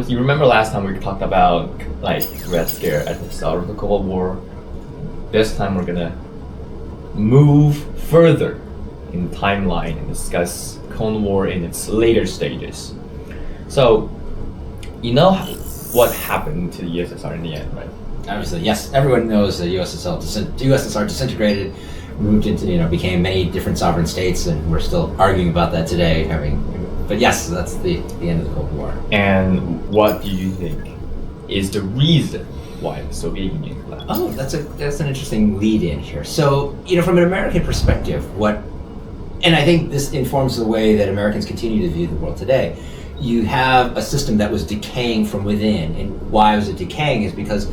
you remember last time we talked about like Red Scare at the start of the Cold War. This time we're gonna move further in the timeline and discuss Cold War in its later stages. So, you know what happened to the USSR in the end, right? Obviously, yes. Everyone knows the USSR disintegrated, moved into, became many different sovereign states, and we're still arguing about that today. But yes, that's the end of the Cold War. And what do you think is the reason why the Soviet Union collapsed? Oh, that's an interesting lead-in here. So, from an American perspective, and I think this informs the way that Americans continue to view the world today. You have a system that was decaying from within, and why was it decaying is because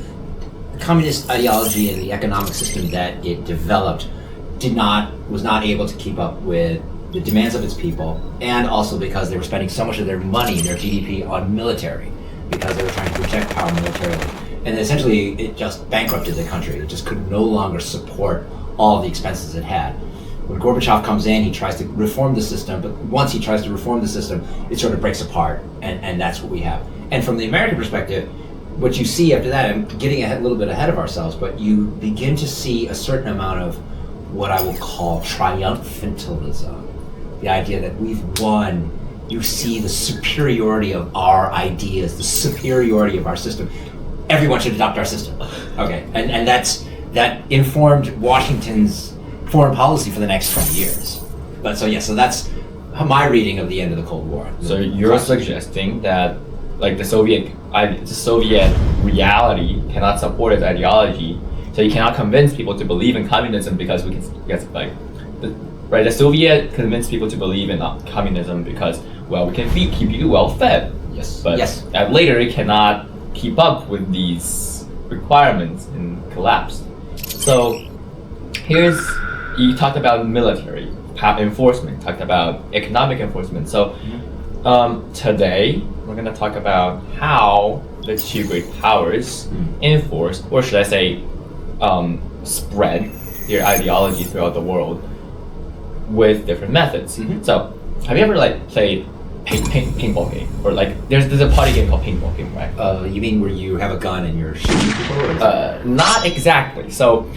the communist ideology and the economic system that it developed was not able to keep up with the demands of its people, and also because they were spending so much of their money, their GDP, on military, because they were trying to project power militarily. And essentially, it just bankrupted the country. It just could no longer support all the expenses it had. When Gorbachev comes in, he tries to reform the system, but once he tries to reform the system, it sort of breaks apart, and that's what we have. And from the American perspective, what you see after that, I'm getting a little bit ahead of ourselves, but you begin to see a certain amount of what I will call triumphantalism. The idea that we've won. You see the superiority of our ideas, the superiority of our system. Everyone should adopt our system. Okay, and that informed Washington's foreign policy for the next 20 years. So that's my reading of the end of the Cold War. So you're suggesting that like the Soviet reality cannot support its ideology, so you cannot convince people to believe in communism because the Soviet convinced people to believe in communism because, we can keep you well fed. Yes. But later it cannot keep up with these requirements and collapsed. So you talked about military enforcement, talked about economic enforcement. So today we're going to talk about how the two great powers enforce, or should I say spread their ideology throughout the world with different methods. Mm-hmm. So have you ever played paintball game, or there's a party game called paintball game, right? You mean where you have a gun and you're shooting people? Or not exactly. So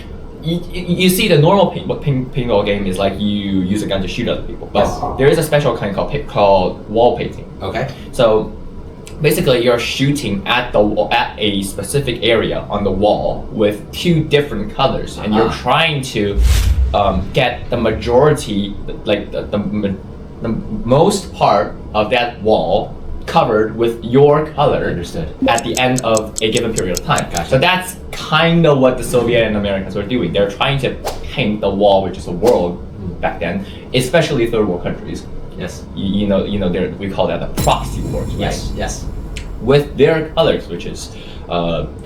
you see the normal paintball game is you use a gun to shoot other people, but there is a special kind called wall painting. Okay. So basically you're shooting at a specific area on the wall with two different colors, and you're trying to get the majority, the most part of that wall covered with your color. Understood. At the end of a given period of time. Gotcha. So that's kind of what the Soviet and Americans were doing. They're trying to paint the wall, which is the world back then, especially third world countries. Yes. We call that the proxy wars, right? Yes. With their colors, which is, American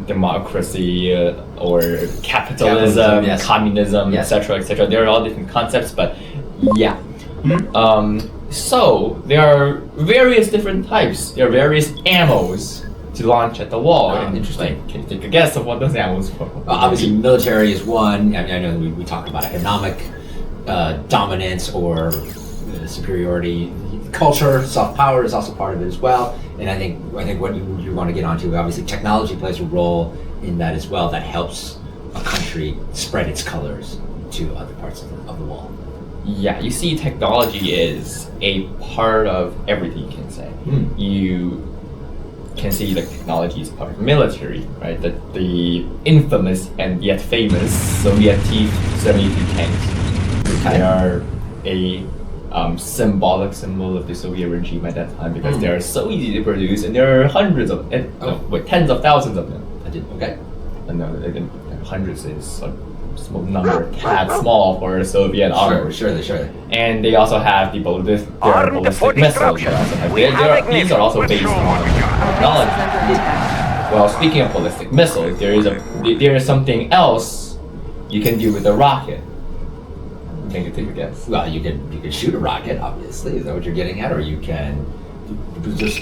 democracy or capitalism, yes. Communism, yes. etc., etc. There are all different concepts, but yeah. Mm-hmm. So there are various different types. There are various ammos to launch at the wall. Interesting. Can you take a guess of what those ammos were? Obviously, military is one. I know we talk about economic dominance or superiority. Culture, soft power is also part of it as well. And I think what you want to get onto, obviously, technology plays a role in that as well. That helps a country spread its colors to other parts of the wall. Yeah, you see, technology is a part of everything, you can say. You can see that technology is part of military, right? The infamous and yet famous Soviet T-72 tanks. They are a symbolic symbol of the Soviet regime at that time because they are so easy to produce, and there are tens of thousands of them. Okay. No, hundreds is a small number, tad small for a Soviet army. Sure. And they also have the ballistic missiles. These are also based on technology. Well, speaking of ballistic missiles, there is something else you can do with a rocket. Take a guess. Well, you could shoot a rocket, obviously. Is that what you're getting at? Or you can just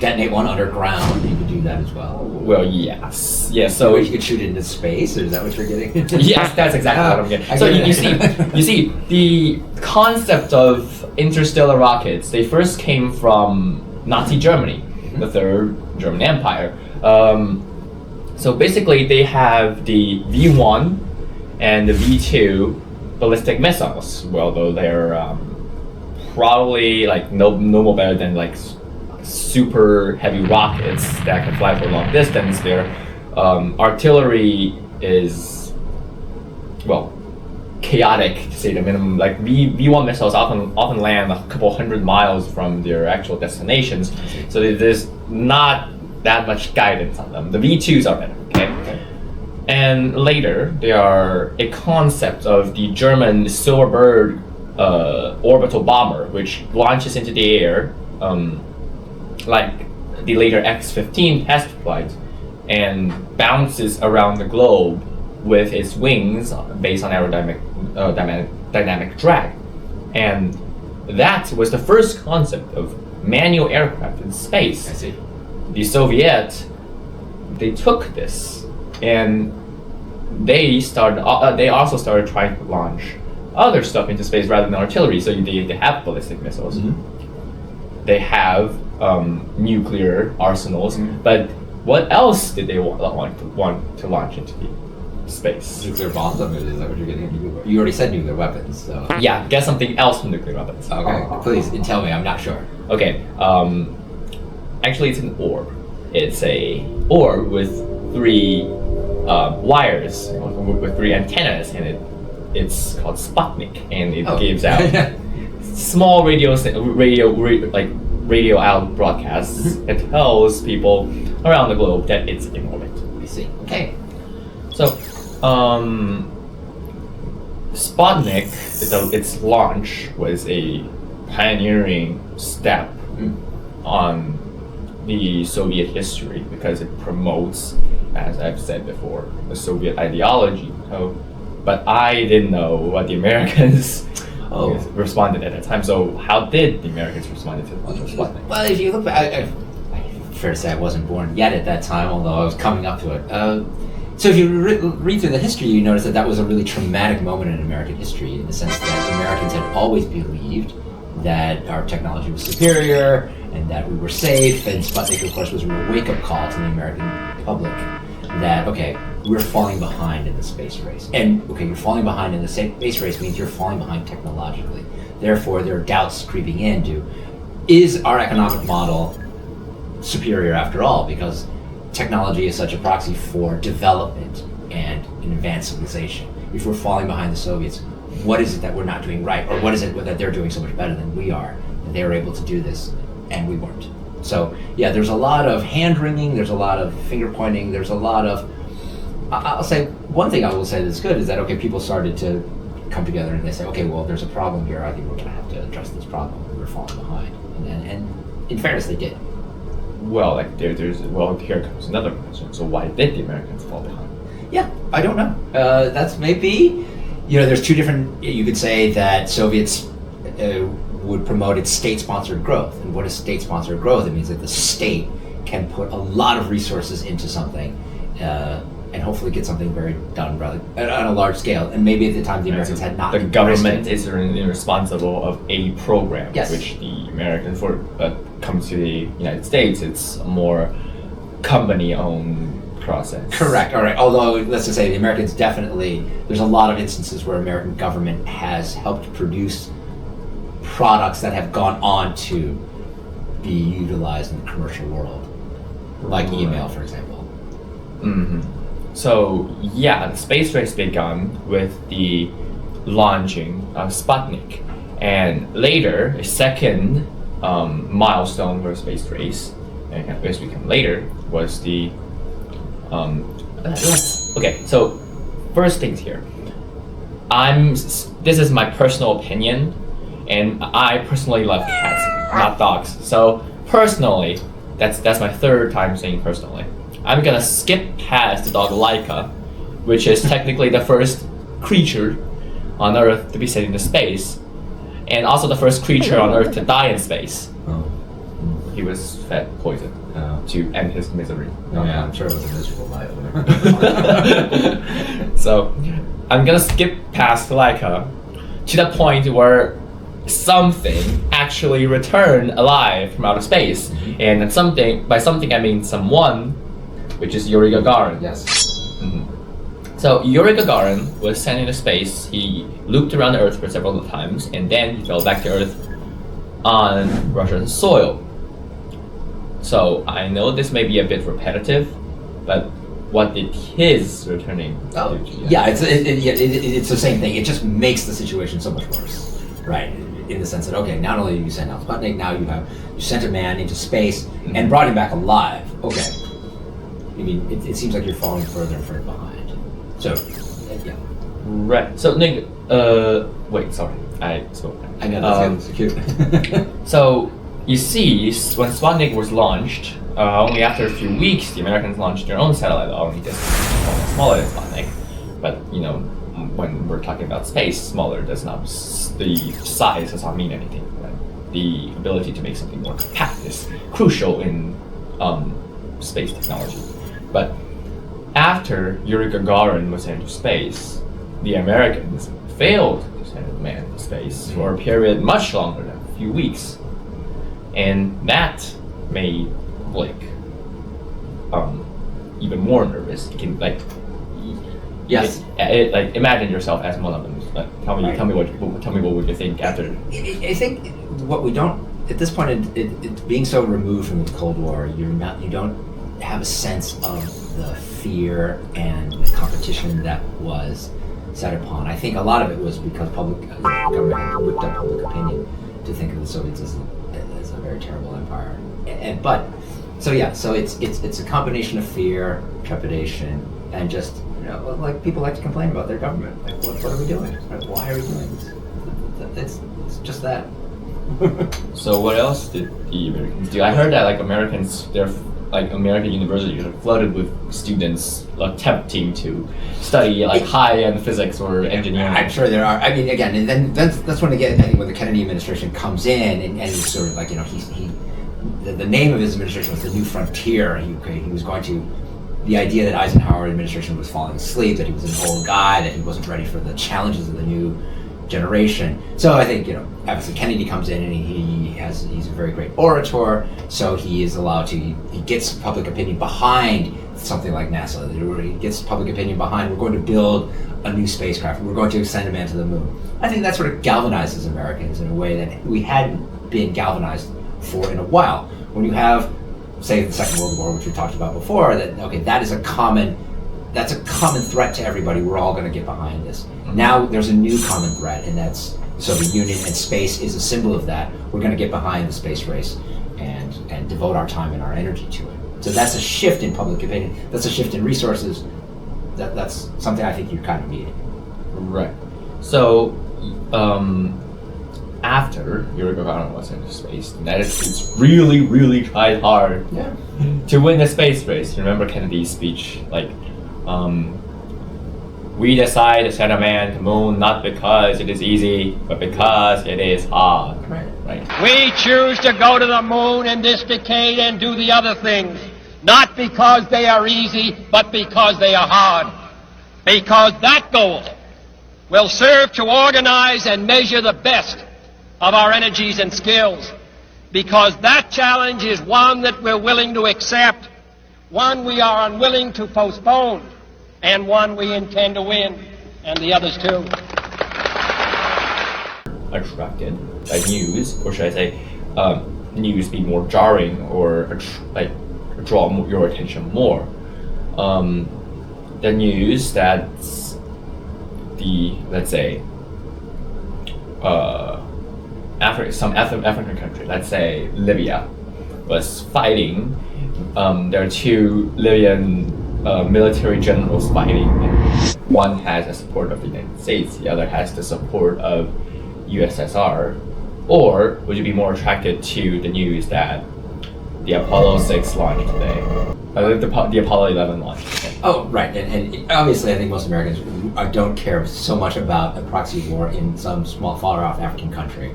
detonate one underground, you could do that as well. Well, yes. Yeah, So so you could shoot it into space, or is that what you're getting? yes, that's exactly what I'm getting. I So get you see, the concept of interstellar rockets, they first came from Nazi Germany, the Third German Empire. So basically, they have the V1 and the V2 ballistic missiles. Well, though they're probably like no more better than like super heavy rockets that can fly for a long distance. Their artillery is, well, chaotic to say the minimum. Like V1 missiles often land a couple hundred miles from their actual destinations, so there's not that much guidance on them. The V2s are better, okay? And later, there are a concept of the German Silverbird orbital bomber, which launches into the air, like the later X-15 test flight, and bounces around the globe with its wings based on dynamic drag. And that was the first concept of manual aircraft in space. I see. The Soviets, they took this and they also started trying to launch other stuff into space rather than artillery. So they have ballistic missiles, they have nuclear arsenals, but what else did they want to launch into the space? Nuclear bombs? I mean, is that what you're getting? You already said nuclear weapons, so. Yeah, get something else from nuclear weapons. Okay, please tell me. I'm not sure. Okay, actually it's an orb. It's a orb with three wires with three antennas, and it's called Sputnik, and it gives out small radio out broadcasts that tells people around the globe that it's in orbit. I see. Okay. So, Sputnik, its launch was a pioneering step on the Soviet history because it promotes, as I've said before, the Soviet ideology. But I didn't know what the Americans responded at that time. So how did the Americans respond to the launch of Sputnik? Well, if you look back, fair to say I wasn't born yet at that time, although I was coming up to it. So if you read through the history, you notice that was a really traumatic moment in American history, in the sense that Americans had always believed that our technology was superior and that we were safe, and Sputnik, of course, was a real wake-up call to the American public that, okay, we're falling behind in the space race. And, okay, you're falling behind in the space race means you're falling behind technologically. Therefore, there are doubts creeping into, is our economic model superior after all? Because technology is such a proxy for development and an advanced civilization. If we're falling behind the Soviets, what is it that we're not doing right? Or what is it that they're doing so much better than we are? That they were able to do this and we weren't. So yeah, there's a lot of hand-wringing, there's a lot of finger-pointing, there's a lot of, I'll say, one thing I will say that's good is that, okay, people started to come together and they say, okay, well, there's a problem here, I think we're gonna have to address this problem, we're falling behind. And in fairness, they did. Well, like here comes another question. So why did the Americans fall behind? Yeah, I don't know. That's maybe, there's two different, you could say that Soviets would promote its state-sponsored growth. And what is state-sponsored growth? It means that the state can put a lot of resources into something and hopefully get something very done rather on a large scale. And maybe at the time the Americans had not. The government is responsible of a program, yes, which the Americans, comes to the United States, it's a more company-owned process. Correct. All right. Although, let's just say the Americans definitely, there's a lot of instances where American government has helped produce products that have gone on to be utilized in the commercial world, like email, for example. Mm-hmm. So yeah, the space race began with the launching of Sputnik, and later a second milestone for the space race, and as we come later, was the okay. So first things here, this is my personal opinion, and I personally love cats, not dogs. So personally, that's my third time saying personally. I'm gonna skip past the dog Laika, which is technically the first creature on Earth to be sent into space, and also the first creature on Earth to die in space. he was fed poison to end his misery. Yeah, I'm sure it was a miserable life. So I'm gonna skip past Laika to the point where something actually returned alive from outer space, and by something I mean someone, which is Yuri Gagarin. Yes. So Yuri Gagarin was sent into space. He looped around the Earth for several times, and then he fell back to Earth on Russian soil. So I know this may be a bit repetitive, but what did his returning do to you? Yeah, it's the same thing. It just makes the situation so much worse, right? In the sense that, okay, not only did you send out Sputnik, now you sent a man into space and brought him back alive. Okay. I mean, it seems like you're falling further and further behind. So, yeah. Right. So, Nick, wait, sorry. I know, that's cute. So, you see, when Sputnik was launched, only after a few weeks, the Americans launched their own satellite, only just smaller than Sputnik. But, when we're talking about space, smaller the size does not mean anything. Right? The ability to make something more compact is crucial in space technology. But after Yuri Gagarin was sent to space, the Americans failed to send a man to space for a period much longer than a few weeks, and that made Blake even more nervous. You can yes, imagine yourself as one of them. Tell me what would you think after? I think what we don't at this point, it being so removed from the Cold War, you don't have a sense of the fear and the competition that was set upon. I think a lot of it was because government whipped up public opinion to think of the Soviets as a very terrible empire. So it's a combination of fear, trepidation, and just like people like to complain about their government. Like, what are we doing? Why are we doing this? It's just that. So what else did the Americans do? I heard that American universities are flooded with students attempting to study high-end physics or engineering. I'm sure there are. I mean, again, and then that's when I think when the Kennedy administration comes in and he's sort of the name of his administration was the New Frontier. He was going to. The idea that Eisenhower administration was falling asleep, that he was an old guy, that he wasn't ready for the challenges of the new generation. So I think, obviously Kennedy comes in and he's a very great orator, so he is allowed to, he gets public opinion behind something like NASA. He gets public opinion behind, we're going to build a new spacecraft, we're going to send a man to the moon. I think that sort of galvanizes Americans in a way that we hadn't been galvanized for in a while. When you have, say, the Second World War, which we talked about before, that's a common threat to everybody. We're all going to get behind this. Now there's a new common threat, and that's Soviet Union, and space is a symbol of that. We're going to get behind the space race and devote our time and our energy to it. So that's a shift in public opinion. That's a shift in resources. That's something I think you kind of need. Right. So, after Yuri Gagarin was into space, the United States really, really tried hard to win the space race. You remember Kennedy's speech, we decide to send a man to the moon not because it is easy, but because it is hard. Right. We choose to go to the moon in this decade and do the other things, not because they are easy, but because they are hard. Because that goal will serve to organize and measure the best of our energies and skills. Because that challenge is one that we're willing to accept, one we are unwilling to postpone, and one we intend to win, and the others too. Attracted by news, or should I say, news be more jarring or draw your attention more. The news that let's say, some African country, let's say Libya, was fighting. There are two Libyan military generals fighting. One has the support of the United States, the other has the support of USSR. Or would you be more attracted to the news that the Apollo 6 launched today? The Apollo 11 launched today. Oh, right. And obviously I think most Americans don't care so much about a proxy war in some small, far-off African country.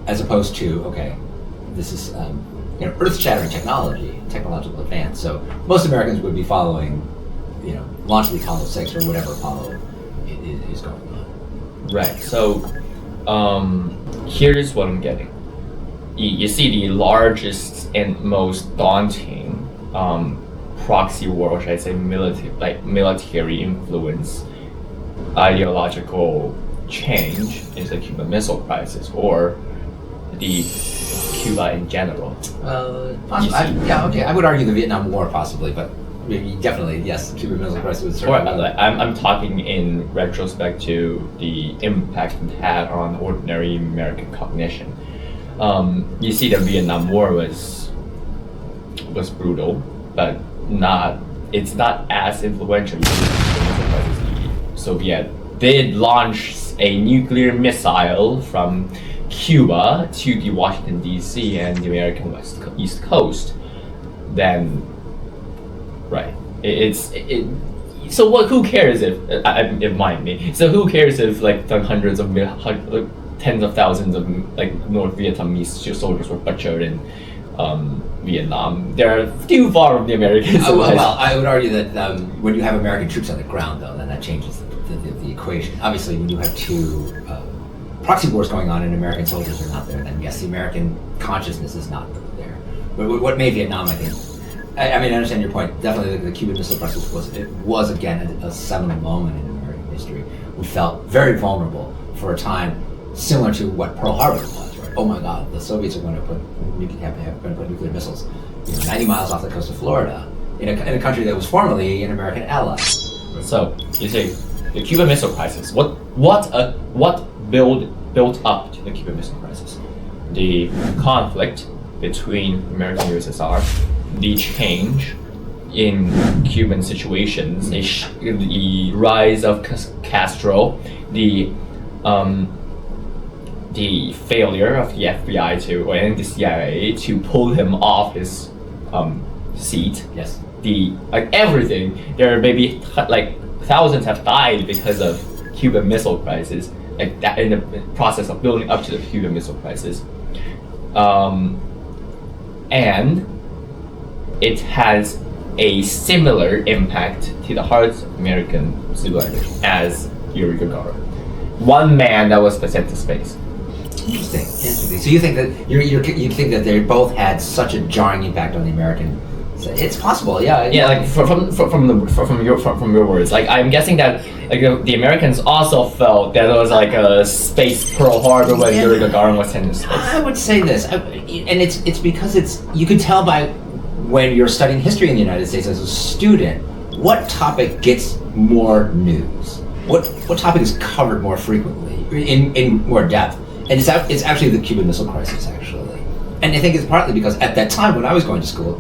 As opposed to, this is earth-shattering technological advance. So most Americans would be following, launch of the Apollo 6 or whatever Apollo is going on. Right. So here's what I'm getting. You see the largest and most daunting proxy war, or should I say military influence, ideological change is the Cuban Missile Crisis, or the Cuba in general. I would argue the Vietnam War possibly, but definitely yes, the Cuban Missile Crisis was certainly. I'm talking in retrospect to the impact it had on ordinary American cognition. You see, the Vietnam War was brutal, but it's not as influential. The Soviet did launch a nuclear missile from Cuba to the Washington D.C. and the American East Coast. Then, right, so what? Who cares if it might be? So who cares if tens of thousands of North Vietnamese soldiers were butchered in Vietnam? They're too far from the Americans. Well, I would argue that when you have American troops on the ground, though, then that changes the equation. Obviously, when you have two proxy wars going on and American soldiers are not there, then yes, the American consciousness is not there. But what made Vietnam, I think, I understand your point. Definitely, the Cuban Missile Crisis was again a seminal moment in American history. We felt very vulnerable for a time, similar to what Pearl Harbor was. Right? Oh my God, the Soviets are going to put nuclear missiles 90 miles off the coast of Florida in a country that was formerly an American ally. So you see, the Cuban Missile Crisis. What built up to the Cuban Missile Crisis? The conflict between America and USSR, the change in Cuban situations, the rise of Castro, the failure of the FBI and the CIA to pull him off his seat. Yes. Everything. There are maybe thousands have died because of Cuban Missile Crisis, that in the process of building up to the Cuban Missile Crisis. And it has a similar impact to the hearts of American civilization as Yuri Gagarin. One man that was sent to space. Interesting. So you think that you think that they both had such a jarring impact on the American? It's possible, yeah. Yeah, from your words, I'm guessing that the Americans also felt that it was a space Pearl Harbor when Yuri Gagarin was sent to space. I would say this, and it's because you can tell by when you're studying history in the United States as a student what topic gets more news, what topic is covered more frequently in more depth, and it's actually the Cuban Missile Crisis actually, and I think it's partly because at that time when I was going to school,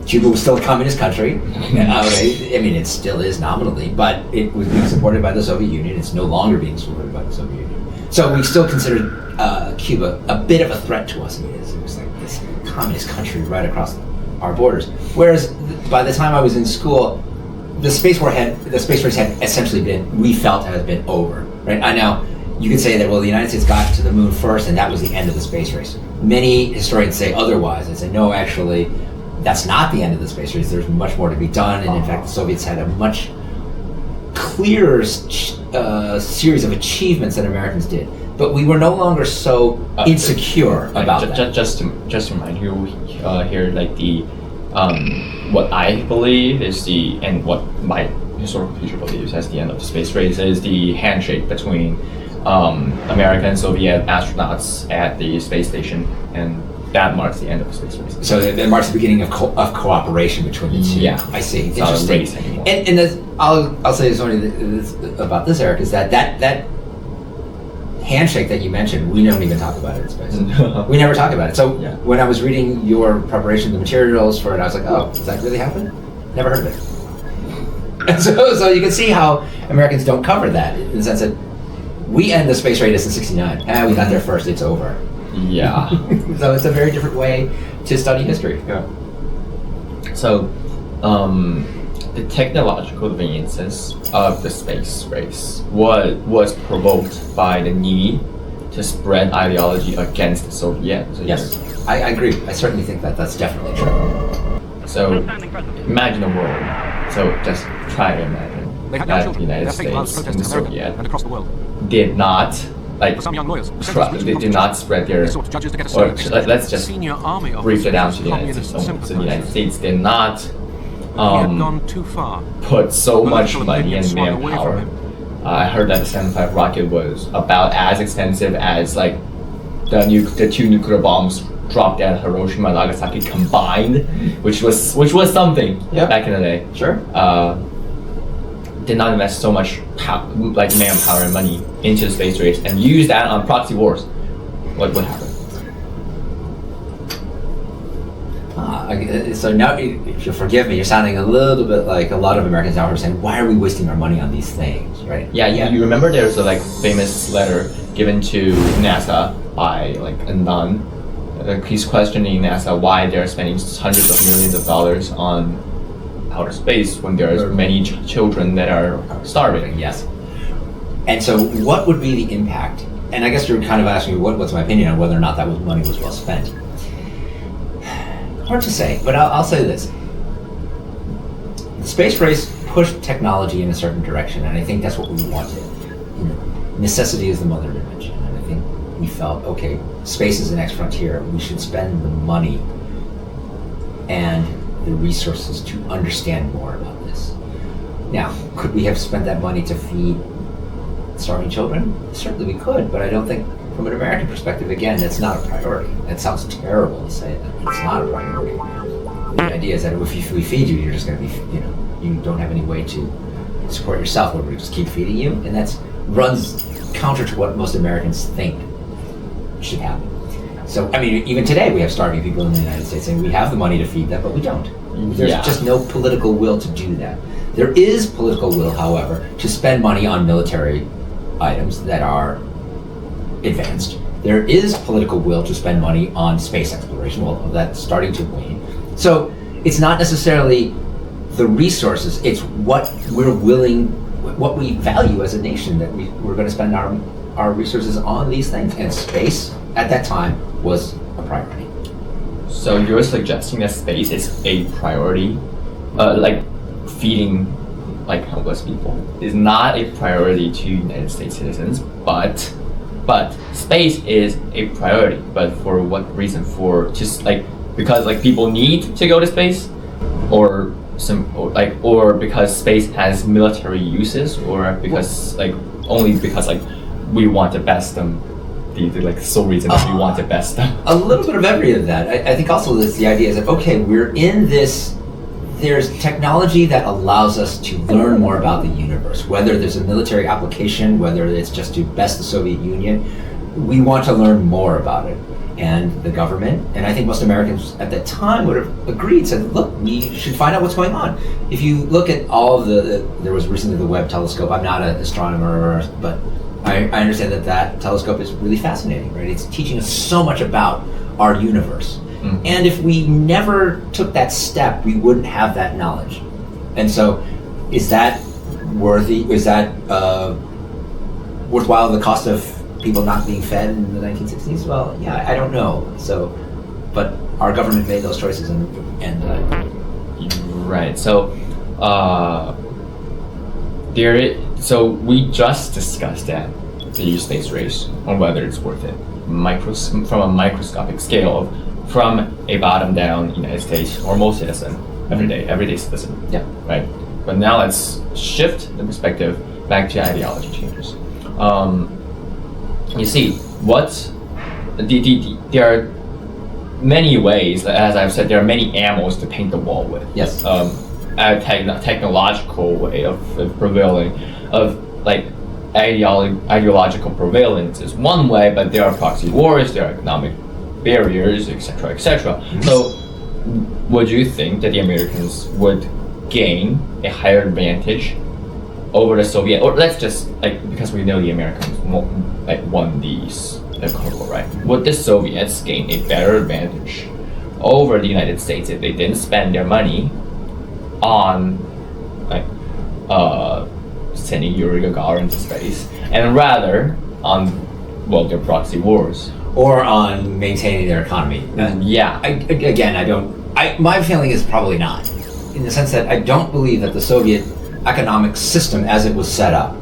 Cuba was still a communist country. It still is nominally, but it was being supported by the Soviet Union. It's no longer being supported by the Soviet Union. So we still considered Cuba a bit of a threat to us. It was like this communist country right across our borders. Whereas by the time I was in school, the space race had essentially has been over. Right? Now, you could say that, well, the United States got to the moon first, and that was the end of the space race. Many historians say otherwise. They say, no, actually, that's not the end of the space race. There's much more to be done, and in fact, the Soviets had a much clearer series of achievements than Americans did. But we were no longer so insecure about that. Just to remind you here, what I believe is and what my historical teacher believes as the end of the space race is the handshake between American and Soviet astronauts at the space station, and that marks the end of the space race. So that marks the beginning of cooperation between the two. Yeah, I see. It's not a race anymore. And I'll say this about this, Eric, is that handshake that you mentioned, we don't even talk about it in space. We never talk about it. So when I was reading your preparation, the materials for it, I was like, oh, does that really happen? Never heard of it. And so you can see how Americans don't cover that in the sense that we end the space race in '69. We got there first, it's over. Yeah. So it's a very different way to study history. Yeah. So, the technological advances of the space race was provoked by the need to spread ideology against the Soviet. So Yes, I agree. I certainly think that that's definitely true. So imagine a world. So just try to imagine that the United States and the Soviet and across the world. did not like For some young lawyers, they did not spread their. they sought judges to get a Or let's just senior army brief it down to officers, the United States. communists, So the United States did not He had gone too far. put so much Political money opinion and swung away manpower. from him. I heard that the 75 rocket was about as expensive as like the two nuclear bombs dropped at Hiroshima and Nagasaki combined, which was something Yep. back in the day. Sure. Did not invest so much like manpower and money into the space race and use that on proxy wars. What would happen? So now, if you'll forgive me, you're sounding a little bit like a lot of Americans now are saying, why are we wasting our money on these things, right? Yeah, you remember there's a like famous letter given to NASA by like a nun. He's questioning NASA why they're spending hundreds of millions of dollars on outer space when there's many children that are starving. Yes. And so what would be the impact? And I guess you're kind of asking me what's my opinion on whether or not that money was well spent. Hard to say, but I'll say this. The space race pushed technology in a certain direction, and I think that's what we wanted. You know, necessity is the mother of invention, and I think we felt, okay, space is the next frontier. We should spend the money and the resources to understand more about this. Now, could we have spent that money to feed starving children? Certainly we could, but I don't think, from an American perspective, again, that's not a priority. That sounds terrible to say that. It's not a priority. The idea is that if we feed you, you're just going to be, you don't have any way to support yourself, or we just keep feeding you, and that runs counter to what most Americans think should happen. So, I mean, even today we have starving people in the United States saying we have the money to feed them, but we don't. There's just no political will to do that. There is political will, however, to spend money on military items that are advanced. There is political will to spend money on space exploration. Well, that's starting to wane. So it's not necessarily the resources, it's what we're willing, what we value as a nation, that we're going to spend our resources on these things. And space, at that time, was a priority. So you're suggesting that space is a priority, like feeding like homeless people is not a priority to United States citizens, but space is a priority. But for what reason? For just like because like people need to go to space, or because space has military uses, or because only because we want to best them. The like sole reason that we want to best them. A little bit of every of that. I think also this, the idea is that, okay, we're in this, there's technology that allows us to learn more about the universe, whether there's a military application, whether it's just to best the Soviet Union, we want to learn more about it. And the government, and I think most Americans at that time would have agreed, said, look, we should find out what's going on. If you look at all of there was recently the Webb telescope. I'm not an astronomer, but I understand that telescope is really fascinating, right? It's teaching us so much about our universe. Mm-hmm. And if we never took that step, we wouldn't have that knowledge. And so, is that worthy? Is that worthwhile the cost of people not being fed in the 1960s? Well, yeah, I don't know. So, but our government made those choices, and right. So, so we just discussed that the space race on whether it's worth it, from a microscopic scale, from a bottom-down United States normal citizen, everyday citizen. Yeah. Right. But now let's shift the perspective back to ideology changes. You see, there are many ways, as I've said, there are many ammos to paint the wall with. Yes. A technological way of prevailing, of ideological prevalence is one way, but there are proxy wars, there are economic barriers, etc., etc. So, would you think that the Americans would gain a higher advantage over the Soviet, or let's just because we know the Americans won the Cold War, right? Would the Soviets gain a better advantage over the United States if they didn't spend their money on sending Yuri Gagarin to space, and rather on well, their proxy wars. or on maintaining their economy. Yeah. My feeling is probably not, in the sense that I don't believe that the Soviet economic system as it was set up,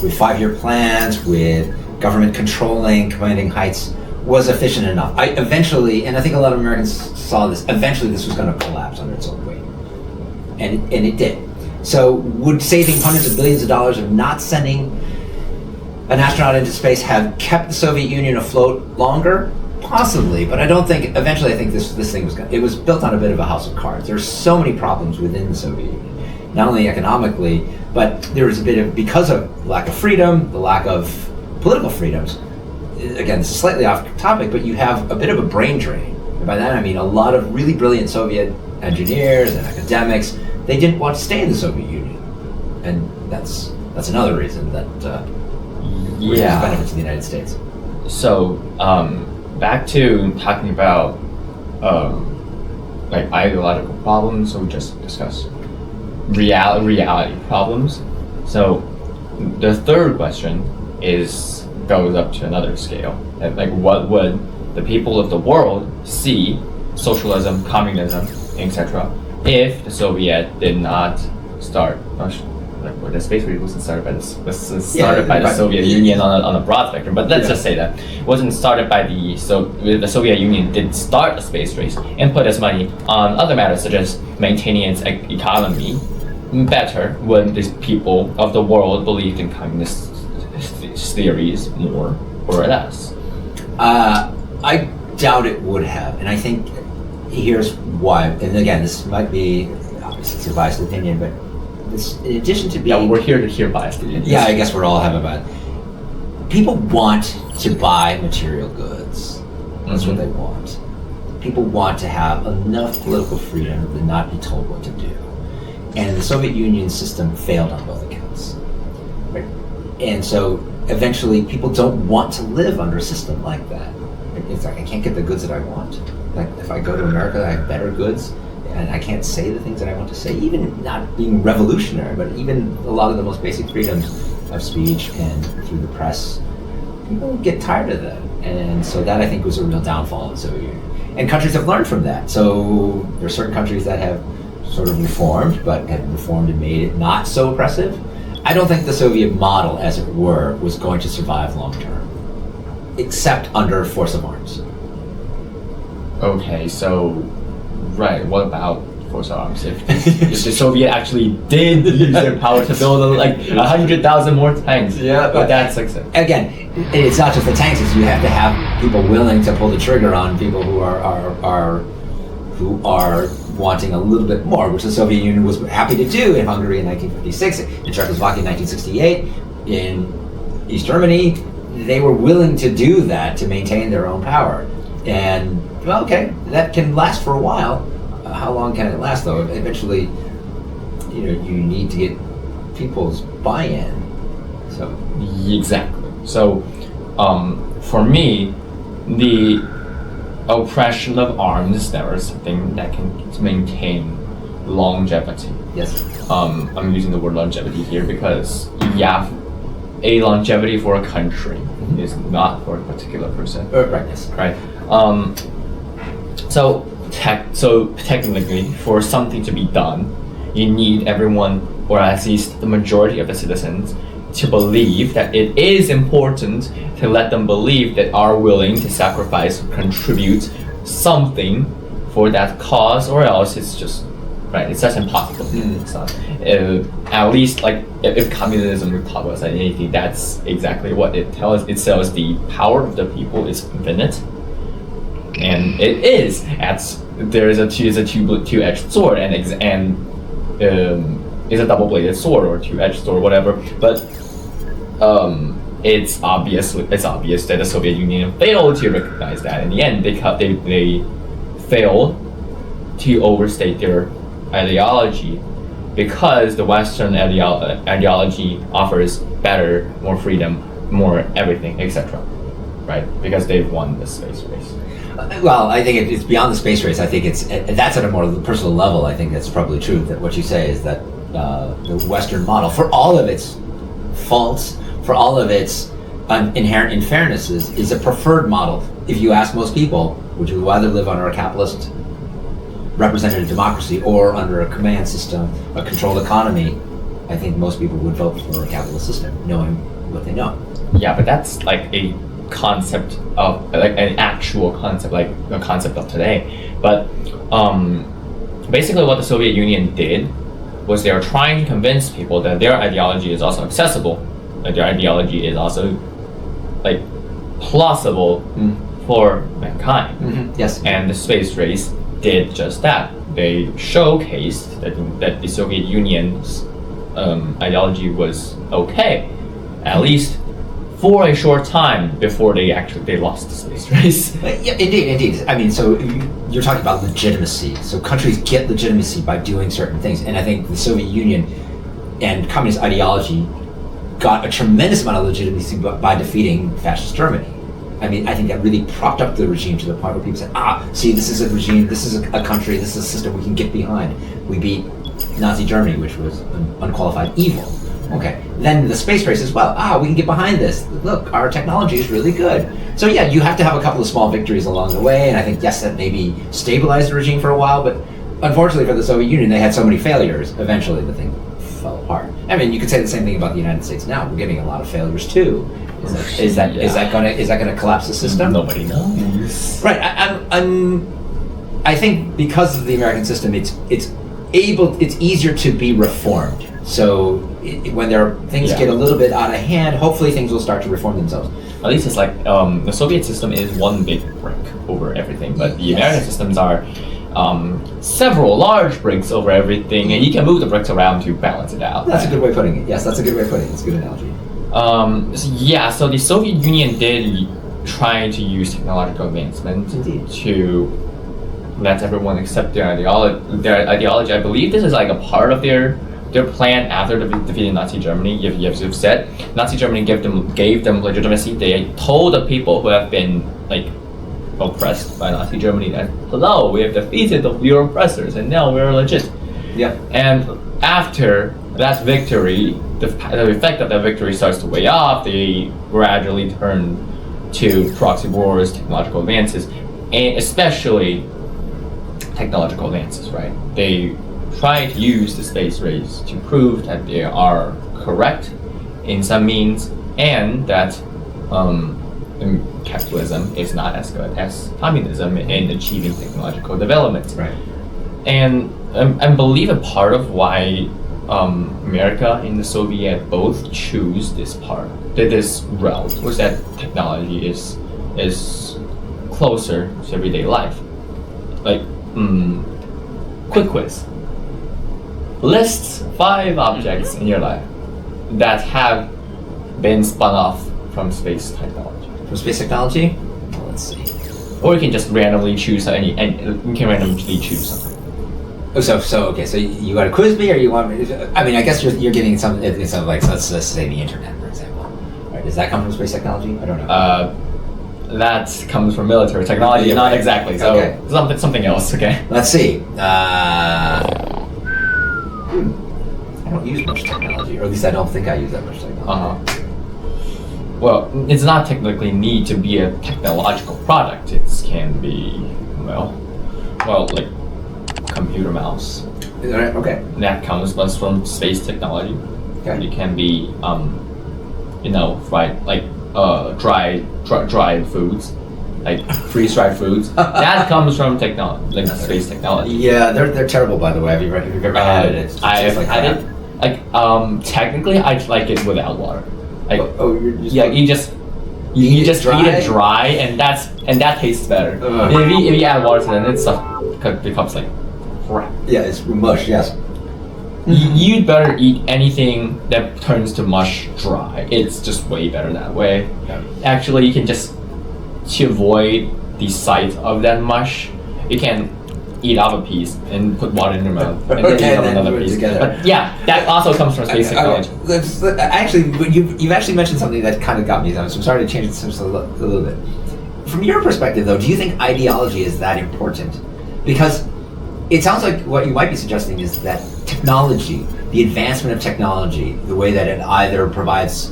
with 5-year plans, with government controlling commanding heights, was efficient enough. Eventually, and I think a lot of Americans saw this, eventually this was going to collapse under its own weight. And it did. So would saving hundreds of billions of dollars of not sending an astronaut into space have kept the Soviet Union afloat longer? Possibly, but I don't think, eventually I think this thing it was built on a bit of a house of cards. There's so many problems within the Soviet Union, not only economically, but there was a bit of, because of lack of freedom, the lack of political freedoms. Again, this is slightly off topic, but you have a bit of a brain drain. And by that I mean a lot of really brilliant Soviet engineers and academics, they didn't want to stay in the Soviet Union. And that's another reason that benefits the United States. So, back to talking about like ideological problems, so we just discussed reality problems. So the third question goes up to another scale. Like, what would the people of the world see socialism, communism, etc., if the Soviet did not start? The space race wasn't started by the Soviet Union on a broad spectrum, but let's just say that it wasn't started by the Soviet Union did start a space race and put its money on other matters such as maintaining its economy better. Would these people of the world believe in communist theories more or less? I doubt it would have, and I think here's why. And again, this might be it's a biased opinion, but this, in addition to being, we're here to hear biased opinions. Yeah, I guess we're all having about. People want to buy material goods. That's what they want. People want to have enough political freedom to not be told what to do. And the Soviet Union system failed on both accounts. Right? And so eventually people don't want to live under a system like that. It's like, I can't get the goods that I want. Like, if I go to America, I have better goods, and I can't say the things that I want to say, even not being revolutionary, but even a lot of the most basic freedoms of speech and through the press. People get tired of that. And so that, I think, was a real downfall of the Soviet Union. And countries have learned from that. So there are certain countries that have sort of reformed, but have reformed and made it not so oppressive. I don't think the Soviet model, as it were, was going to survive long term, except under force of arms. Okay, so, right, what about force of arms? If the Soviet actually did use their power to build 100,000 more tanks, but that's again, it's not just the tanks. It's you have to have people willing to pull the trigger on people who are wanting a little bit more, which the Soviet Union was happy to do in Hungary in 1956, in Czechoslovakia in 1968, in East Germany. They were willing to do that to maintain their own power. And, well, okay, that can last for a while. How long can it last, though? Eventually, you need to get people's buy-in. So exactly. So, for me, the oppression of arms is never something that can maintain longevity. Yes. I'm using the word longevity here because, a longevity for a country is not for a particular person. Right. Yes. Right. So technically, for something to be done, you need everyone, or at least the majority of the citizens, to believe that it is important to let them believe that are willing to sacrifice, contribute something for that cause, or else it's just it's just impossible. It's not. At least, like, if communism would talk about anything, that's exactly what it tells. It tells the power of the people is infinite, and it is. There is a two-edged sword, and is a double-bladed sword or two-edged sword, whatever. But it's obvious that the Soviet Union failed to recognize that. In the end, they failed to overstate their ideology, because the Western ideology offers better, more freedom, more everything, etc. Right? Because they've won the space race. Well, I think it's beyond the space race. I think that's at a more personal level. I think that's probably true. That what you say is that the Western model, for all of its faults, for all of its inherent in fairness is a preferred model. If you ask most people, would you rather live under a capitalist representative democracy or under a command system, a controlled economy? I think most people would vote for a capitalist system, knowing what they know. Yeah, but that's like a concept of like an actual concept, like the concept of today. But basically, what the Soviet Union did was they were trying to convince people that their ideology is also accessible, that their ideology is also like plausible for mankind. Mm-hmm. Yes. And the space race did just that. They showcased that the Soviet Union's ideology was okay, at least for a short time before they lost the space race. Yeah, indeed. I mean, so you're talking about legitimacy. So countries get legitimacy by doing certain things, and I think the Soviet Union and communist ideology got a tremendous amount of legitimacy by defeating fascist Germany. I mean, I think that really propped up the regime to the point where people said, see, this is a regime, this is a country, this is a system we can get behind. We beat Nazi Germany, which was unqualified evil. Okay, then the space race as well. We can get behind this. Look, our technology is really good. So yeah, you have to have a couple of small victories along the way, and I think, yes, that maybe stabilized the regime for a while, but unfortunately for the Soviet Union, they had so many failures, eventually the thing fell apart. I mean, you could say the same thing about the United States now. We're getting a lot of failures too. Is that gonna collapse the system? Nobody knows. Right. I think because of the American system, it's easier to be reformed. So when things get a little bit out of hand, hopefully things will start to reform themselves. At least it's like the Soviet system is one big brick over everything, but the American systems are several large bricks over everything, and you can move the bricks around to balance it out. That's a good way of putting it. Yes, that's a good way of putting it. It's a good analogy. So the Soviet Union did try to use technological advancement to let everyone accept their ideology. I believe this is like a part of their plan after defeating Nazi Germany. You've said Nazi Germany gave them legitimacy. They told the people who have been like oppressed by Nazi Germany that, hello, we have defeated your oppressors and now we're legit. Yeah. And after that victory, the effect of that victory starts to weigh off. They gradually turn to proxy wars, technological advances, and especially technological advances, right? They try to use the space race to prove that they are correct in some means, and that capitalism is not as good as communism in achieving technological development. Right. And I believe a part of why America and the Soviet both choose this route was that technology is closer to everyday life. Like, quick quiz. List 5 objects in your life that have been spun off from space technology. From space technology? Well, let's see. Or you can just randomly choose any, and you can randomly choose something. Okay, so you want to quiz me, or you want me to, I mean, I guess you're getting some like, let's say the internet, for example. Right, does that come from space technology? I don't know. That comes from military technology, Yeah, not right. exactly. So Okay. something else. Okay. Let's see. I don't use much technology, or at least I don't think I use that much technology. Well, it's not technically need to be a technological product. It can be well, like computer mouse. Okay. That comes from space technology. Okay. It can be dried foods, like freeze-dried foods. That comes from technology, like space technology. Yeah, they're terrible, by the way. Have you ever had it? It's I've like had that. it. Like technically, I like it without water. Like you're just you just eat it eat it dry, and that tastes better. If you add water to it, it becomes like crap. Yeah, it's mush. Yes. You'd better eat anything that turns to mush dry. It's just way better that way. Yeah. Actually, you can just, to avoid the sight of that mush, you can eat off a piece and put water in your mouth and then eat off another piece. Together. But yeah, that also comes from space technology. Actually, you've actually mentioned something that kind of got me. So I'm sorry to change it just a little bit. From your perspective, though, do you think ideology is that important? Because it sounds like what you might be suggesting is that technology, the advancement of technology, the way that it either provides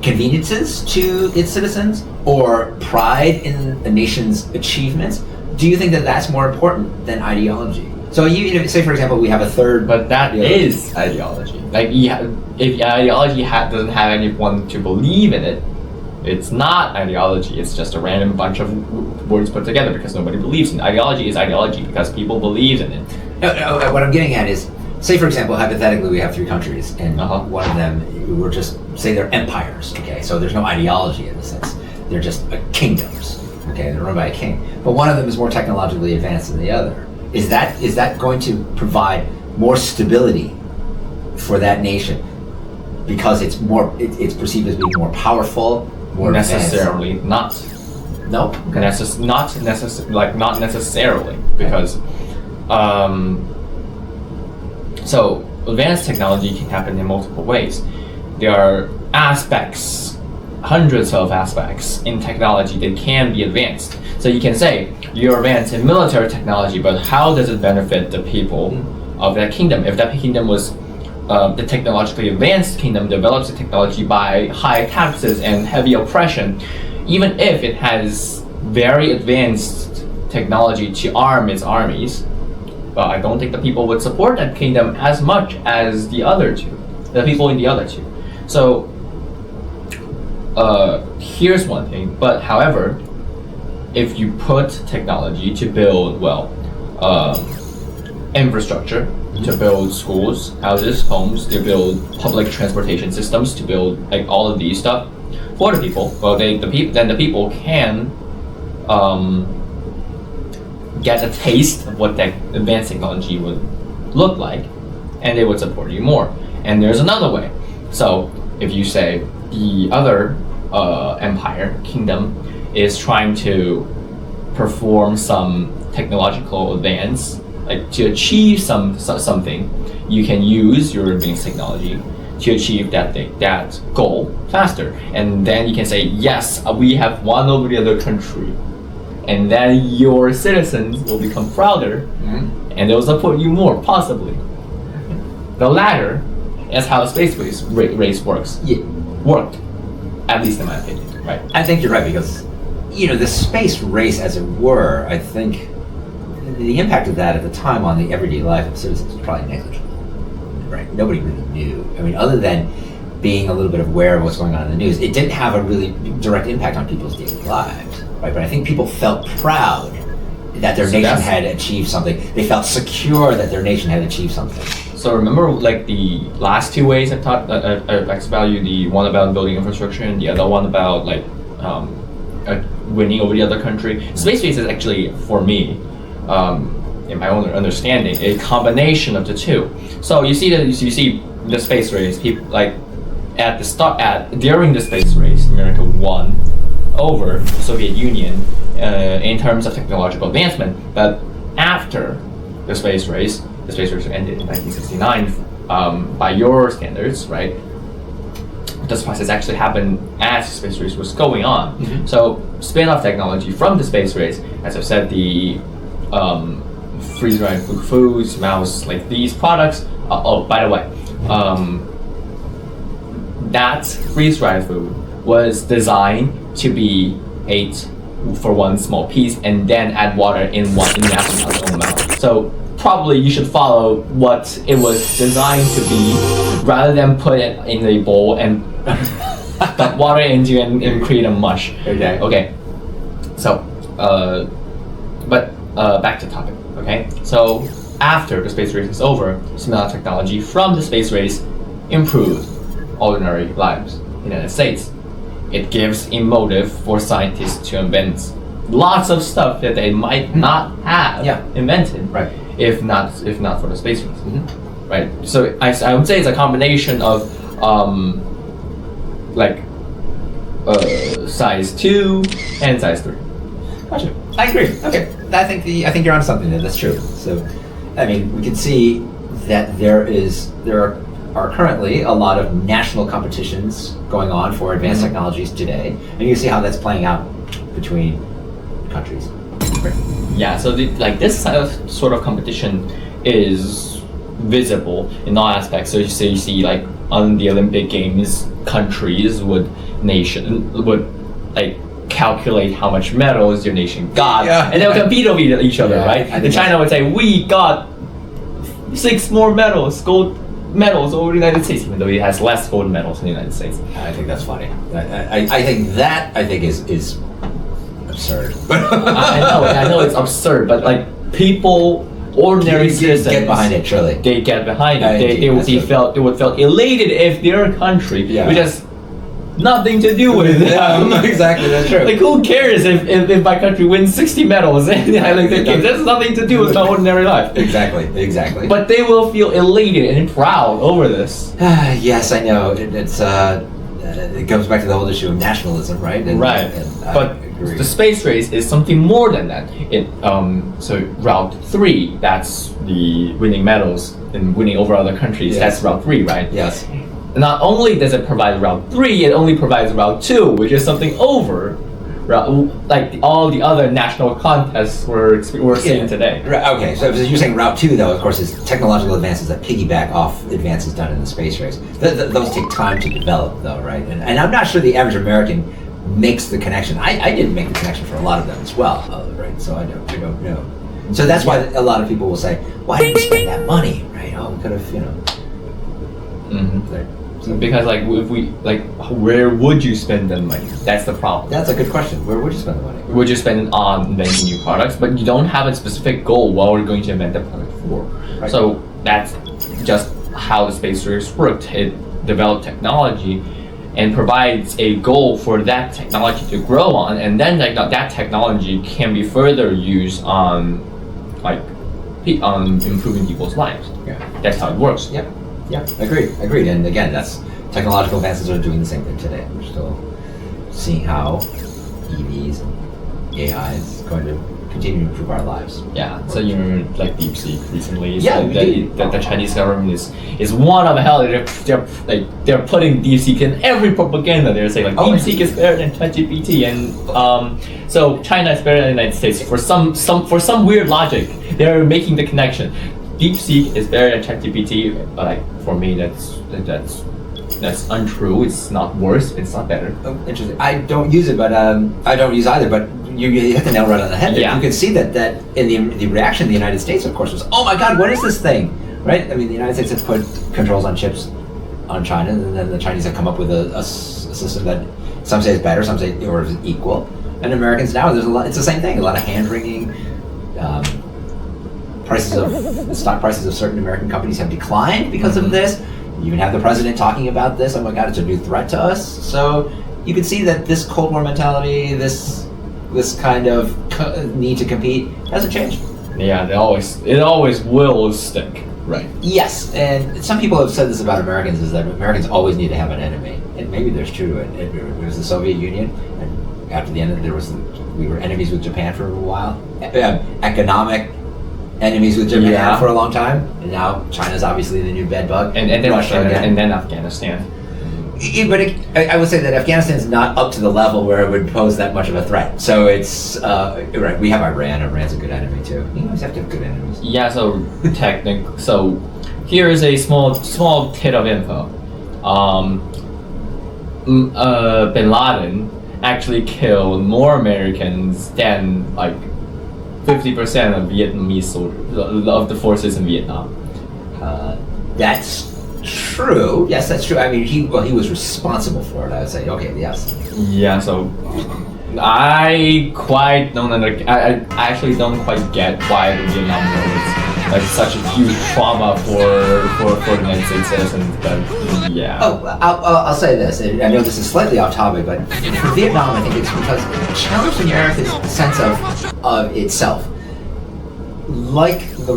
conveniences to its citizens or pride in a nation's achievements, do you think that that's more important than ideology? So you say, for example, we have a third... But that is ideology. Like, if ideology doesn't have anyone to believe in it, it's not ideology. It's just a random bunch of words put together because nobody believes in it. Ideology is ideology because people believe in it. No, what I'm getting at is, say, for example, hypothetically, we have 3 countries, and one of them, we're just, say they're empires, okay? So there's no ideology in the sense. They're just kingdoms, okay? They're run by a king. But one of them is more technologically advanced than the other. Is that going to provide more stability for that nation because it's perceived as being more powerful, more necessarily advanced? Not. No. Okay. Not necessarily because so advanced technology can happen in multiple ways. There are aspects, hundreds of aspects in technology that can be advanced. So you can say you're advanced in military technology, but how does it benefit the people of that kingdom? If that kingdom was the technologically advanced kingdom develops the technology by high taxes and heavy oppression, even if it has very advanced technology to arm its armies, I don't think the people would support that kingdom as much as the other two, the people in the other two. So here's one thing, but however, if you put technology to build, infrastructure, to build schools, houses, homes, to build public transportation systems, to build like all of these stuff for the people, then the people can get a taste of what that advanced technology would look like, and they would support you more. And there's another way. So if you say the other kingdom is trying to perform some technological advance, like to achieve something, you can use your advanced technology to achieve that goal faster. And then you can say, yes, we have won over the other country. And then your citizens will become prouder, and they'll support you more, possibly. The latter is how the space race works. Yeah. Worked, at least in my opinion, right? I think you're right, because the space race, as it were, I think the impact of that at the time on the everyday life of citizens was probably negligible. Right? Nobody really knew. I mean, other than being a little bit aware of what's going on in the news, it didn't have a really direct impact on people's daily lives. Right? But I think people felt proud that their nation had achieved something. They felt secure that their nation had achieved something. So remember, like the last 2 ways I talked about you, the one about building infrastructure and the other one about like winning over the other country. Space race is actually, for me, in my own understanding, a combination of the two. So you see the space race. People like during the space race, America won over the Soviet Union in terms of technological advancement. But after the space race ended in 1969 by your standards, right? This process actually happened as the space race was going on. So spin-off technology from the space race, as I've said, the freeze-dried foods, mouse, like these products. Oh, by the way, that freeze-dried food was designed to be ate for one small piece and then add water in the astronaut's own mouth. So probably you should follow what it was designed to be, rather than put it in a bowl and dump water into and create a mush. Okay. So, back to topic. Okay. So after the space race is over, similar technology from the space race improved ordinary lives in the United States. It gives a motive for scientists to invent lots of stuff that they might not have invented, right? If not for the space race, right? So I would say it's a combination of size 2 and size 3. Gotcha. I agree. Okay, I think you're on something there. That's true. So, I mean, we can see that there are currently a lot of national competitions going on for advanced technologies today, and you can see how that's playing out between countries. Yeah, so this sort of competition is visible in all aspects. So you see like on the Olympic Games, countries would nation would like calculate how much medals your nation got, and they'll compete with each other, right? And China would say, we got 6 more medals, gold medals over the United States, even though it has less gold medals in the United States. I think that's funny. I think is absurd. I know it's absurd, but like people, ordinary citizens get behind it. Surely they get behind it. They would feel elated if their country, which has nothing to do with them. Exactly, that's true. Like, who cares if my country wins 60 medals in the Olympic Games? That's nothing to do with my ordinary life. Exactly. But they will feel elated and proud over this. Yes, I know. It comes back to the whole issue of nationalism, right? But the space race is something more than that. So Route 3, that's the winning medals and winning over other countries. Yes. That's Route 3, right? Yes. Not only does it provide Route 3, it only provides Route 2, which is something over like all the other national contests we're seeing today. Okay, so you're saying Route 2, though, of course, is technological advances that piggyback off advances done in the space race. Those take time to develop, though, right? And I'm not sure the average American makes the connection. I didn't make the connection for a lot of them as well, right? So I don't know. So that's why a lot of people will say, why didn't we spend that money, right? Oh, we could have, Because like if we where would you spend the money? That's the problem. That's a good question. Where would you spend the money? Would you spend it on inventing new products, but you don't have a specific goal what we're going to invent the product for. Right. So that's just how the space race worked. It developed technology and provides a goal for that technology to grow on, and then that technology can be further used on improving people's lives. Yeah. That's how it works. Yep. Yeah, agreed. And again, that's technological advances are doing the same thing today. We're still seeing how EVs and AI is going to continue to improve our lives. Yeah. So you remember like DeepSeek recently? Yeah, that the Chinese government is one of hell. They're putting DeepSeek in every propaganda. They're saying DeepSeek is better than ChatGPT, and so China is better than the United States for some weird logic. They're making the connection. DeepSeek is better than ChatGPT, but like for me, that's untrue. It's not worse. It's not better. Oh, interesting. I don't use it, but I don't use either. But you hit the nail right on the head. Yeah. You can see that in the reaction of the United States, of course, was, oh my God, what is this thing? Right? I mean, the United States has put controls on chips on China, and then the Chinese have come up with a system that some say is better, some say or is equal. And Americans now, it's the same thing. A lot of hand wringing. Stock prices of certain American companies have declined because of this. You even have the president talking about this. Oh my God, it's a new threat to us. So you can see that this Cold War mentality, this kind of need to compete, hasn't changed. Yeah, it always will stick. Right. Yes, and some people have said this about Americans, is that Americans always need to have an enemy, and maybe there's truth to it. It was the Soviet Union, and after the end of it, we were enemies with Japan for a while. Economic enemies with Japan for a long time, and now China's obviously the new bedbug. And then Russia again. And then Afghanistan. But I would say that Afghanistan is not up to the level where it would pose that much of a threat. So it's right. We have Iran. Iran's a good enemy too. You always have to have good enemies. Yeah. So So here is a small bit of info. Bin Laden actually killed more Americans than 50% of Vietnamese soldiers, of the forces in Vietnam. That's true. Yes, that's true. I mean, he was responsible for it. I would say, okay, yes. Yeah. So I actually don't quite get why the Vietnam War was such a huge trauma for the United States citizens. But yeah. Oh, I'll say this. And I know this is slightly off topic, but for Vietnam, I think it's because it challenged America's sense of itself. Like the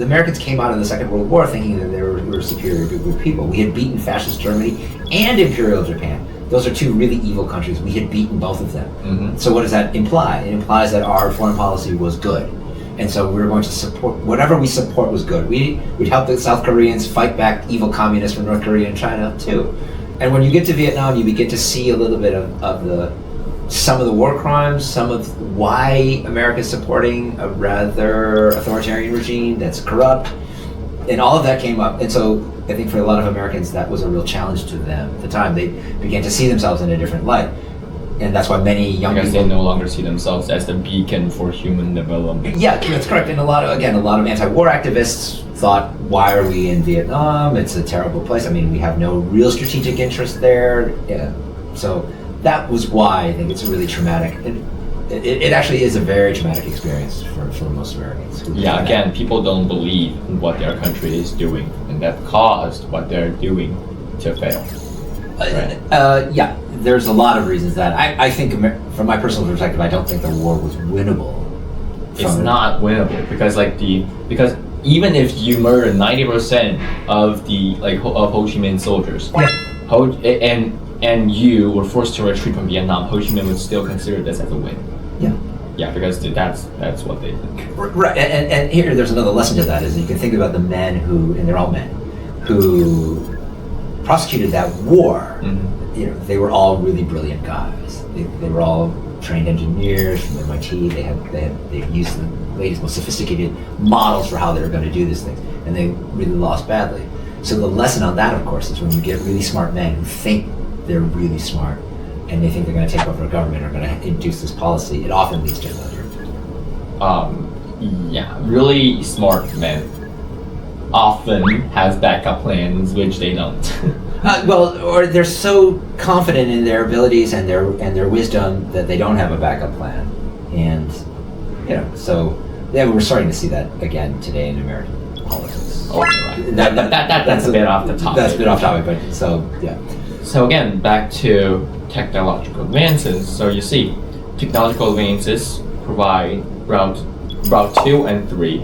Americans came out of the Second World War thinking that they were superior good people. We had beaten fascist Germany and Imperial Japan. Those are two really evil countries. We had beaten both of them. Mm-hmm. So what does that imply? It implies that our foreign policy was good. And so we were going to support, whatever we support was good. We'd help the South Koreans fight back evil communists from North Korea and China too. And when you get to Vietnam, you begin to see a little bit of some of the war crimes, some of why America is supporting a rather authoritarian regime that's corrupt, and all of that came up. And so I think for a lot of Americans, that was a real challenge to them at the time. They began to see themselves in a different light. And that's why many young Because people... they no longer see themselves as the beacon for human development. Yeah, that's correct. And a lot of anti-war activists thought, why are we in Vietnam? It's a terrible place. I mean, we have no real strategic interest there. Yeah. So that was why I think it's really traumatic. It actually is a very traumatic experience for most Americans. Yeah, again, people don't believe in what their country is doing, and that caused what they're doing to fail. Right. Yeah, there's a lot of reasons that I think, from my personal perspective, I don't think the war was winnable. It's not winnable because even if you murder 90% of the of Ho Chi Minh soldiers, and you were forced to retreat from Vietnam, Ho Chi Minh would still consider this as a win. Yeah. Yeah, because that's what they think. Right, and here there's another lesson to that is you can think about the men who, and they're all men, who prosecuted that war. Mm-hmm. You know, they were all really brilliant guys. They were all trained engineers from MIT. They used the latest, most sophisticated models for how they were going to do these things, and they really lost badly. So the lesson on that, of course, is when you get really smart men who think they're really smart, and they think they're going to take over a government or going to induce this policy, it often leads to failure. Yeah, really smart men often has backup plans, which they don't. Or they're so confident in their abilities and their wisdom that they don't have a backup plan, and so we're starting to see that again today in American politics. Okay, right. That's a bit off the topic. That's a bit off topic, but yeah. So again, back to technological advances. So you see, technological advances provide route 2 and 3.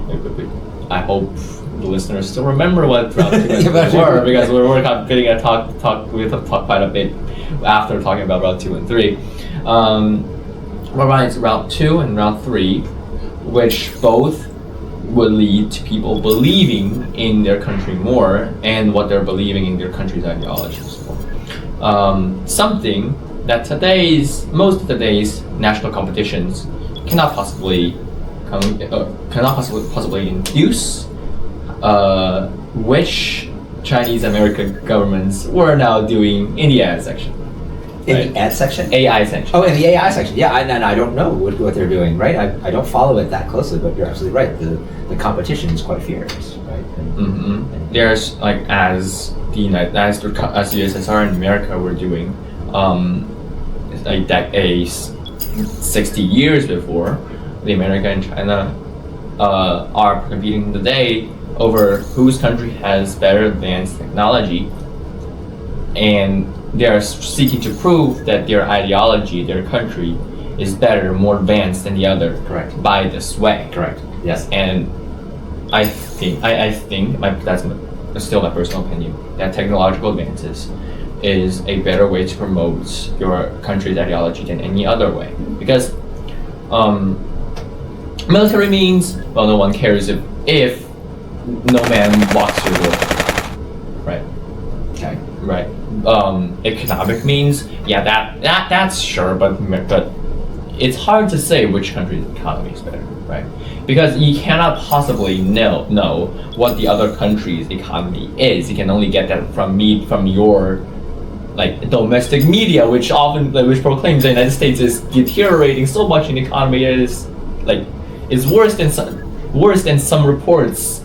I hope the listeners still remember what route 2 and 3 were, because we're getting a talk quite a bit after talking about route 2 and 3. Provides route 2 and route 3, which both would lead to people believing in their country more and what they're believing in their country's ideologies more. Something that most of today's national competitions cannot possibly induce, which Chinese American governments were now doing in the ad section. In the ad section? AI section. Oh, in the AI section. Yeah, I don't know what they're doing, right? I don't follow it that closely, but you're absolutely right. The competition is quite fierce, right? And there's as the USSR and America were doing, 60 years before, the America and China are competing today over whose country has better advanced technology, and they are seeking to prove that their ideology, their country, is better, more advanced than the other. Correct. By this way. Correct. Yes. And I think that's still my personal opinion, that technological advances is a better way to promote your country's ideology than any other way. Because military means, well, no one cares if no man walks through the door. Right. Okay. Right. Economic means, yeah, that's sure, but it's hard to say which country's economy is better, right? Because you cannot possibly know what the other country's economy is. You can only get that from your domestic media, which proclaims the United States is deteriorating so much in the economy. It is worse than some reports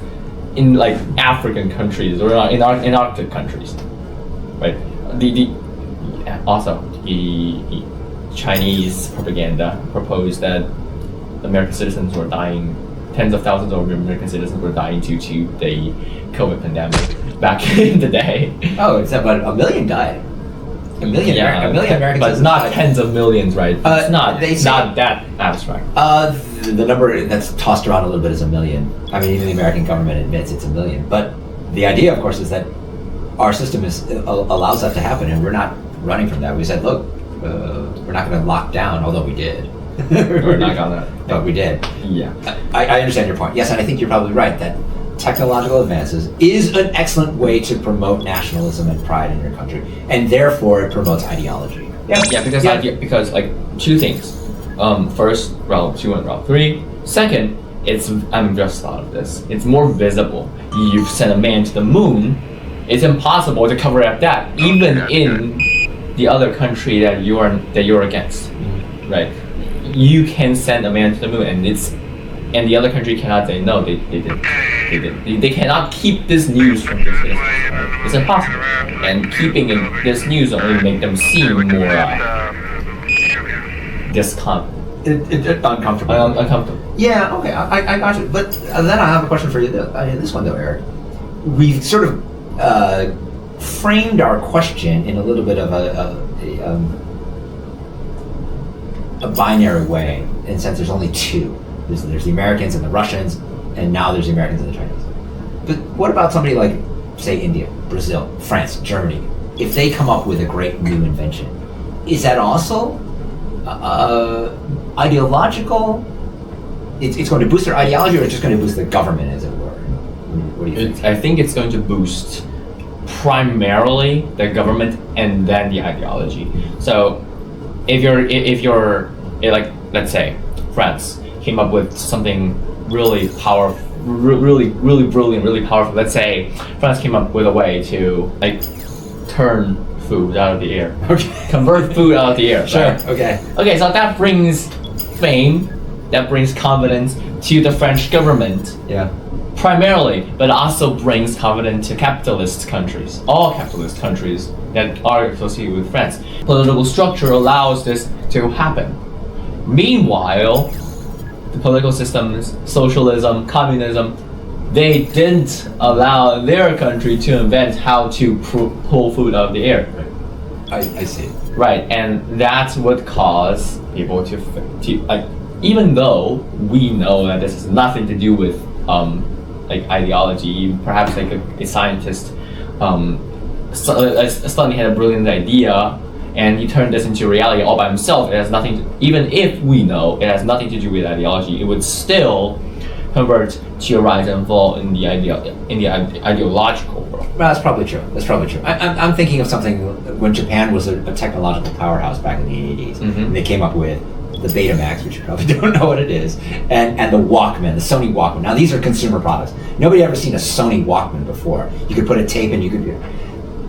in African countries or in Arctic countries, right? Also the Chinese propaganda proposed that American citizens were dying, tens of thousands of American citizens were dying due to the COVID pandemic back in the day. Oh, it's about 1 million died. A million Americans, but not tens of millions, right? It's not that abstract. The number that's tossed around a little bit is 1 million. I mean, even the American government admits it's 1 million. But the idea, of course, is that our system allows that to happen, and we're not running from that. We said, look, we're not going to lock down, although we did. We're not gonna. But we did. Yeah. I understand your point. Yes, and I think you're probably right that technological advances is an excellent way to promote nationalism and pride in your country, and therefore it promotes ideology. Yeah, because two things. First, route 2 and route 3. Second, I'm just thought of this. It's more visible. You've sent a man to the moon, it's impossible to cover up that, even in the other country that you're against, right? You can send a man to the moon, and the other country cannot say no. They didn't. They cannot keep this news from their citizens. Right? It's impossible, and keeping this news only make them seem more uncomfortable. Uncomfortable. Yeah, okay, I got you. But then I have a question for you. This one though, Eric. We've sort of framed our question in a little bit of a binary way, in the sense there's only two. There's the Americans and the Russians, and now there's the Americans and the Chinese. But what about somebody like, say, India, Brazil, France, Germany? If they come up with a great new invention, is that also ideological? It's going to boost their ideology, or it's just going to boost the government, as it were? What do you think? I think it's going to boost primarily the government and then the ideology. So if you're like, let's say France came up with something really powerful, really brilliant, really powerful. Let's say France came up with a way to like turn food out of the air. Okay. Convert food out of the air. Sure. Right? Okay. Okay, so that brings fame, that brings confidence to the French government. Yeah. Primarily, but also brings confidence to capitalist countries, all capitalist countries that are associated with France. Political structure allows this to happen. Meanwhile, the political systems, socialism, communism, they didn't allow their country to invent how to pull food out of the air. I see. Right, and that's what caused people to like, even though we know that this has nothing to do with like ideology, perhaps like a scientist suddenly had a brilliant idea and he turned this into reality all by himself. It has nothing to, even if we know it has nothing to do with ideology, it would still convert to a rise and fall in the ideological world. Well, that's probably true. I'm thinking of something when Japan was a technological powerhouse back in the 80s, and they came up with the Betamax, which you probably don't know what it is, and the Walkman, the Sony Walkman. Now these are consumer products. Nobody ever seen a Sony Walkman before. You could put a tape in,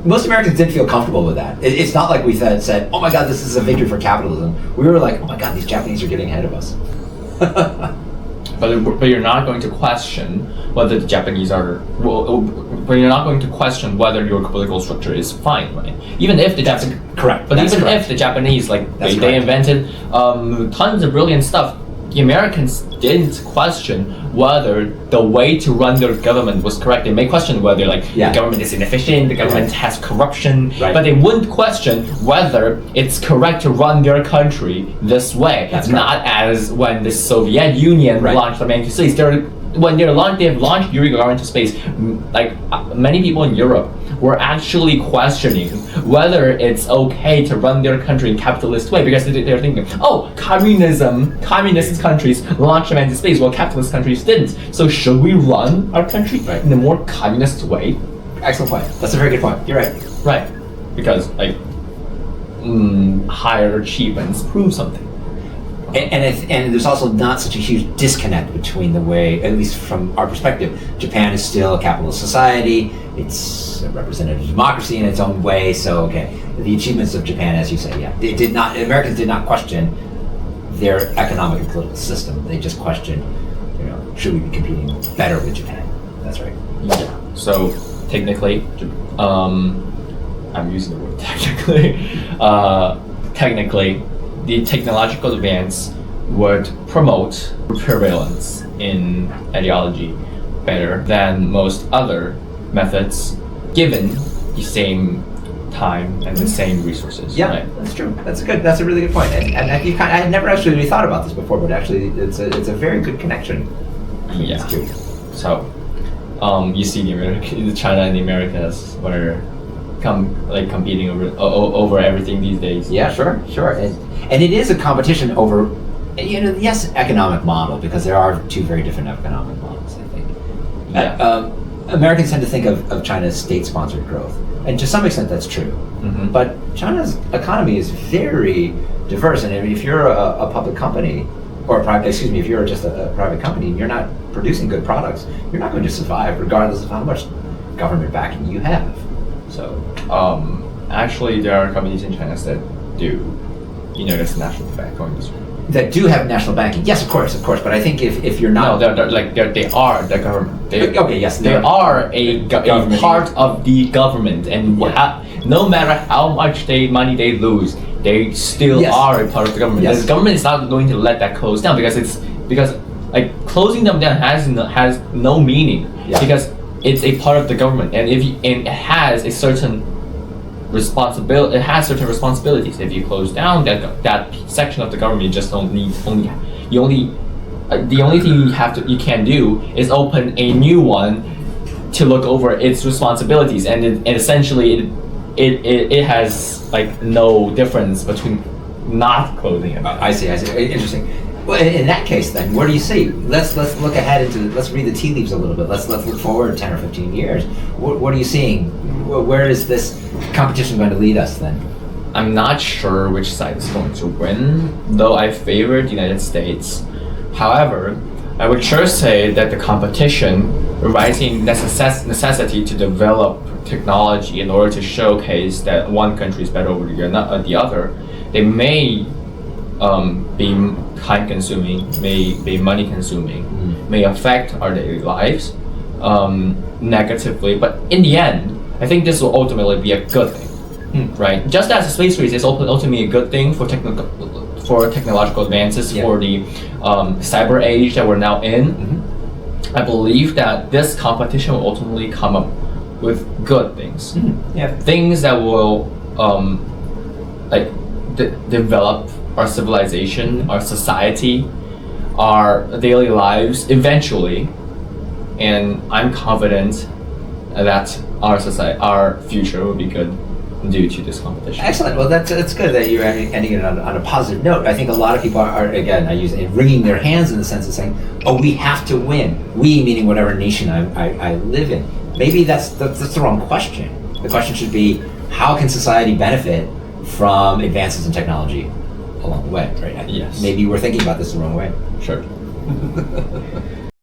most Americans didn't feel comfortable with that. It's not like we said, oh my God, this is a victory for capitalism. We were like, oh my God, these Japanese are getting ahead of us. But you're not going to question whether the Japanese are, but you're not going to question whether your political structure is fine, right? Even if the Japanese, correct. But even if the Japanese, like they invented tons of brilliant stuff, the Americans didn't question whether the way to run their government was correct. They may question whether the government is inefficient, the government has corruption, but they wouldn't question whether it's correct to run their country this way. That's not as when the Soviet Union launched the man into space. When they've launched Yuri Gagarin into space, many people in Europe were actually questioning whether it's okay to run their country in capitalist way, because they're thinking, oh, communist countries launched a man into space, while capitalist countries didn't. So should we run our country in a more communist way? Excellent point. That's a very good point. You're right. Right, because higher achievements prove something. And there's also not such a huge disconnect between the way, at least from our perspective, Japan is still a capitalist society. It's a representative democracy in its own way. So, okay, the achievements of Japan, as you say, Americans did not question their economic and political system. They just questioned, should we be competing better with Japan? That's right. Yeah. So technically, I'm using the word technically, the technological advance would promote prevalence in ideology better than most other methods, given the same time and the same resources. Yeah, right? That's true. That's a really good point. And I had never actually really thought about this before, but actually, it's a very good connection. Yeah. So, you see the China and the Americas were competing over everything these days. Yeah, sure. And it is a competition over, yes, economic model, because there are two very different economic models, I think. Yeah. Americans tend to think of China as state-sponsored growth, and to some extent that's true. Mm-hmm. But China's economy is very diverse, and if you're a public company, if you're just a private company and you're not producing good products, you're not going to survive regardless of how much government backing you have. So actually, there are companies in China that do. There's national bank going this way. That do have national banking. Yes, of course. But I think if you're not, No, they are the government. Okay, yes, they are a part of the government, and no matter how much money they lose, they still are a part of the government. Yes. The government is not going to let that close down because like closing them down has no meaning because it's a part of the government, and it has a certain responsibility. It has certain responsibilities. If you close down that section of the government, you just don't need the only thing you can do is open a new one to look over its responsibilities, and essentially it has like no difference between not closing it. I see. Interesting. Well, in that case, then, where do you see? Let's look ahead let's read the tea leaves a little bit. Let's look forward 10 or 15 years. What are you seeing? Where is this competition going to lead us then? I'm not sure which side is going to win, though I favor the United States. However, I would sure say that the competition, rising necessity to develop technology in order to showcase that one country is better over the other, they may be time-consuming, may be money-consuming, may affect our daily lives negatively. But in the end, I think this will ultimately be a good thing, right? Just as the space race is ultimately a good thing for technological advances for the cyber age that we're now in. I believe that this competition will ultimately come up with good things, things that will develop our civilization, our society, our daily lives eventually, and I'm confident that our future will be good due to this competition. Excellent. Well, that's good that you're ending it on a positive note. I think a lot of people are again, I use it, wringing their hands in the sense of saying, "Oh, we have to win." We meaning whatever nation I live in. Maybe that's the wrong question. The question should be, how can society benefit from advances in technology along the way? Right? Yes. Maybe we're thinking about this the wrong way. Sure.